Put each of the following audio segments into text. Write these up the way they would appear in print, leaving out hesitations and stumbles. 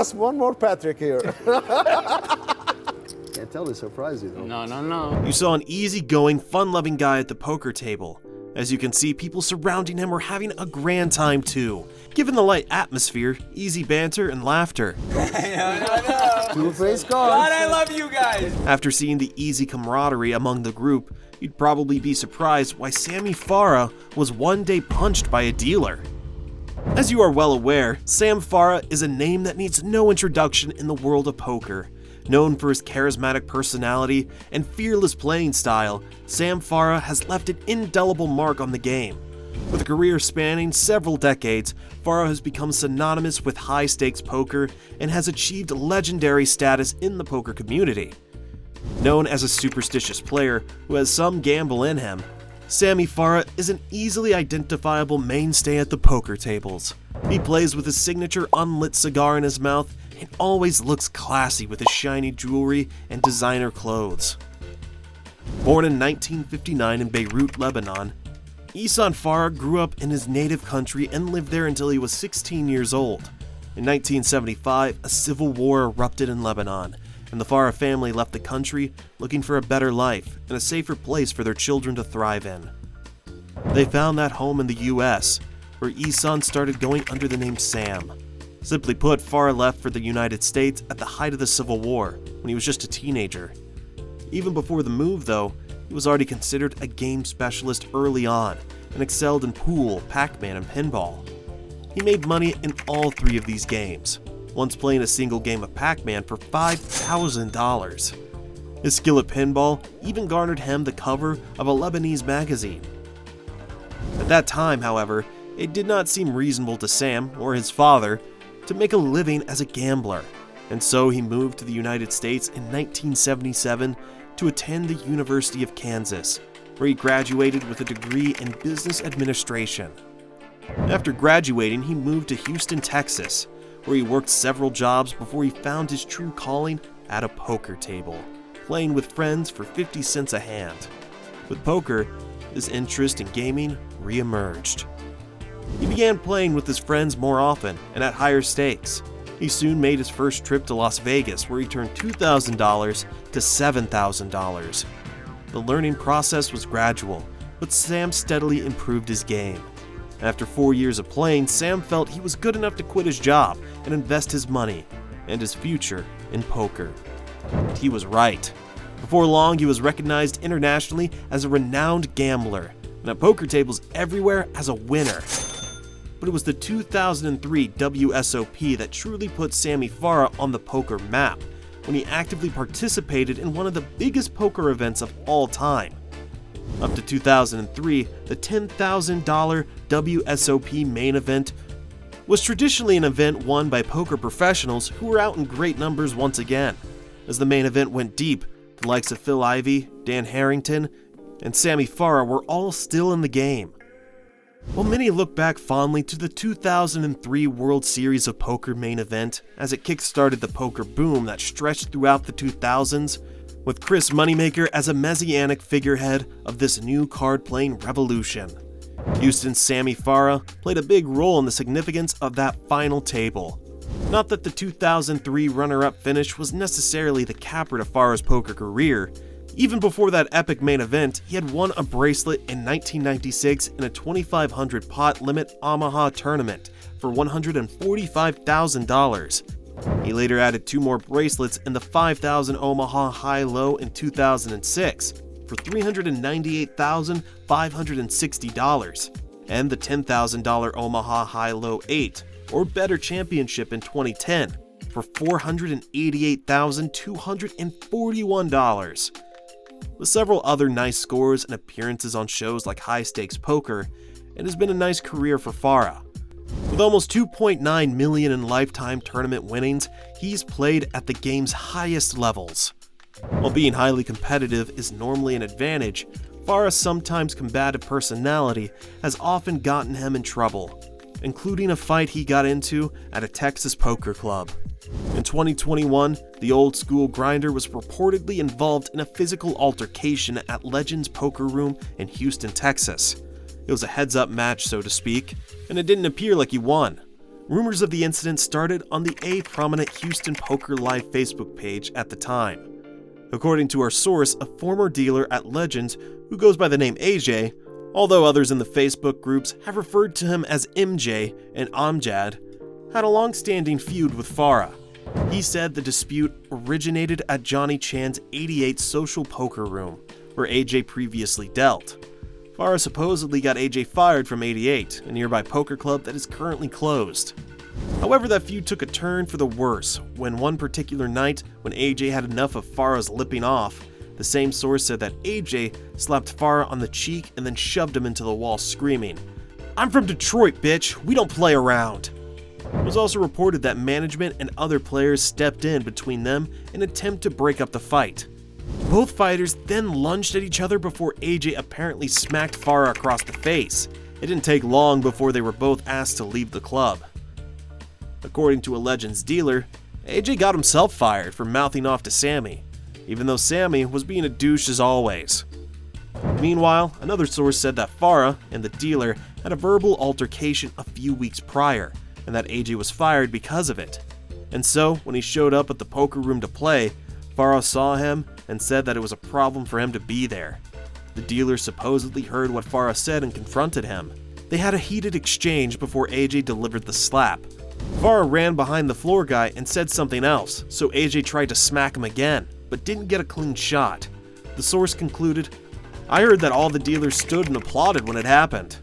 ask one more Patrick here. Can't tell they surprise you though. No. You saw an easygoing, fun-loving guy at the poker table. As you can see, people surrounding him were having a grand time too, given the light atmosphere, easy banter, and laughter. I know. Two-faced God, cards. I love you guys. After seeing the easy camaraderie among the group, you'd probably be surprised why Sammy Farha was one day punched by a dealer. As you are well aware, Sam Farha is a name that needs no introduction in the world of poker. Known for his charismatic personality and fearless playing style, Sam Farha has left an indelible mark on the game. With a career spanning several decades, Farha has become synonymous with high-stakes poker and has achieved legendary status in the poker community. Known as a superstitious player who has some gamble in him, Sammy Farha is an easily identifiable mainstay at the poker tables. He plays with his signature unlit cigar in his mouth and always looks classy with his shiny jewelry and designer clothes. Born in 1959 in Beirut, Lebanon, Ihsan Farha grew up in his native country and lived there until he was 16 years old. In 1975, a civil war erupted in Lebanon, and the Farha family left the country looking for a better life and a safer place for their children to thrive in. They found that home in the US, where Ihsan started going under the name Sam. Simply put, Farha left for the United States at the height of the Civil War, when he was just a teenager. Even before the move, though, he was already considered a game specialist early on, and excelled in pool, Pac-Man, and pinball. He made money in all three of these games, once playing a single game of Pac-Man for $5,000. His skill at pinball even garnered him the cover of a Lebanese magazine. At that time, however, it did not seem reasonable to Sam or his father to make a living as a gambler, and so he moved to the United States in 1977 to attend the University of Kansas, where he graduated with a degree in business administration. After graduating, he moved to Houston, Texas, where he worked several jobs before he found his true calling at a poker table, playing with friends for 50 cents a hand. With poker, his interest in gaming re-emerged. He began playing with his friends more often and at higher stakes. He soon made his first trip to Las Vegas, where he turned $2,000 to $7,000. The learning process was gradual, but Sam steadily improved his game. After 4 years of playing, Sam felt he was good enough to quit his job and invest his money and his future in poker. And he was right. Before long, he was recognized internationally as a renowned gambler, and at poker tables everywhere as a winner. But it was the 2003 WSOP that truly put Sammy Farha on the poker map, when he actively participated in one of the biggest poker events of all time. Up to 2003, the $10,000 WSOP main event was traditionally an event won by poker professionals who were out in great numbers once again. As the main event went deep, the likes of Phil Ivey, Dan Harrington, and Sammy Farha were all still in the game. While many look back fondly to the 2003 World Series of Poker main event, as it kick-started the poker boom that stretched throughout the 2000s, with Chris Moneymaker as a messianic figurehead of this new card-playing revolution. Houston's Sammy Farha played a big role in the significance of that final table. Not that the 2003 runner-up finish was necessarily the capper to Farha's poker career. Even before that epic main event, he had won a bracelet in 1996 in a 2,500 pot limit Omaha tournament for $145,000. He later added 2 more bracelets in the 5,000 Omaha high-low in 2006 for $398,560, and the $10,000 Omaha high-low 8 or better championship in 2010 for $488,241. With several other nice scores and appearances on shows like High Stakes Poker, it has been a nice career for Farha. With almost 2.9 million in lifetime tournament winnings, he's played at the game's highest levels. While being highly competitive is normally an advantage, Farha's sometimes combative personality has often gotten him in trouble, including a fight he got into at a Texas poker club. In 2021, the old-school grinder was reportedly involved in a physical altercation at Legends Poker Room in Houston, Texas. It was a heads-up match, so to speak, and it didn't appear like he won. Rumors of the incident started on the A prominent Houston Poker Live Facebook page at the time. According to our source, a former dealer at Legends who goes by the name AJ, although others in the Facebook groups have referred to him as MJ and Amjad, had a long-standing feud with Farha. He said the dispute originated at Johnny Chan's 88 social poker room, where AJ previously dealt. Farha supposedly got AJ fired from 88, a nearby poker club that is currently closed. However, that feud took a turn for the worse when one particular night, when AJ had enough of Farha's lipping off, the same source said that AJ slapped Farha on the cheek and then shoved him into the wall screaming, "I'm from Detroit, bitch, we don't play around." It was also reported that management and other players stepped in between them in an attempt to break up the fight. Both fighters then lunged at each other before AJ apparently smacked Farha across the face. It didn't take long before they were both asked to leave the club. According to a Legends dealer, AJ got himself fired for mouthing off to Sammy, even though Sammy was being a douche as always. Meanwhile, another source said that Farha and the dealer had a verbal altercation a few weeks prior, and that AJ was fired because of it. And so, when he showed up at the poker room to play, Farha saw him and said that it was a problem for him to be there. The dealer supposedly heard what Farha said and confronted him. They had a heated exchange before AJ delivered the slap. Farha ran behind the floor guy and said something else, so AJ tried to smack him again, but didn't get a clean shot. The source concluded, "I heard that all the dealers stood and applauded when it happened."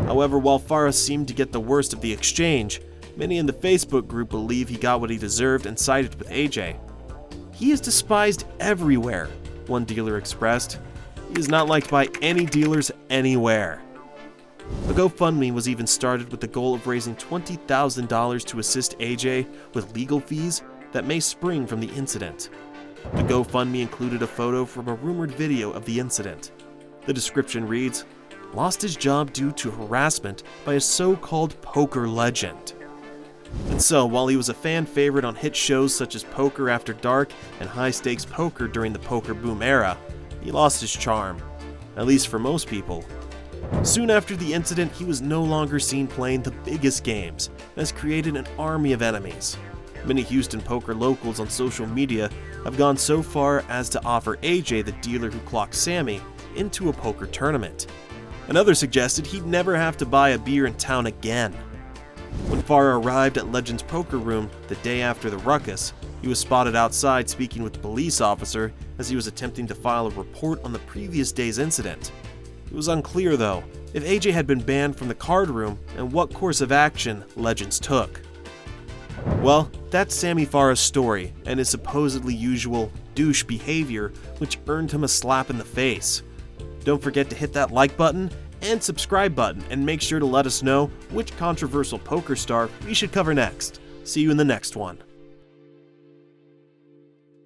However, while Farha seemed to get the worst of the exchange, many in the Facebook group believe he got what he deserved and sided with AJ. "He is despised everywhere," one dealer expressed. "He is not liked by any dealers anywhere." A GoFundMe was even started with the goal of raising $20,000 to assist AJ with legal fees that may spring from the incident. The GoFundMe included a photo from a rumored video of the incident. The description reads, "Lost his job due to harassment by a so-called poker legend." And so, while he was a fan favorite on hit shows such as Poker After Dark and High Stakes Poker during the poker boom era, he lost his charm, at least for most people. Soon after the incident, he was no longer seen playing the biggest games and has created an army of enemies. Many Houston poker locals on social media have gone so far as to offer AJ, the dealer who clocked Sammy, into a poker tournament. Another suggested he'd never have to buy a beer in town again. When Farha arrived at Legends Poker Room the day after the ruckus, he was spotted outside speaking with the police officer as he was attempting to file a report on the previous day's incident. It was unclear, though, if AJ had been banned from the card room and what course of action Legends took. Well, that's Sammy Farha's story and his supposedly usual douche behavior, which earned him a slap in the face. Don't forget to hit that like button and subscribe button, and make sure to let us know which controversial poker star we should cover next. See you in the next one.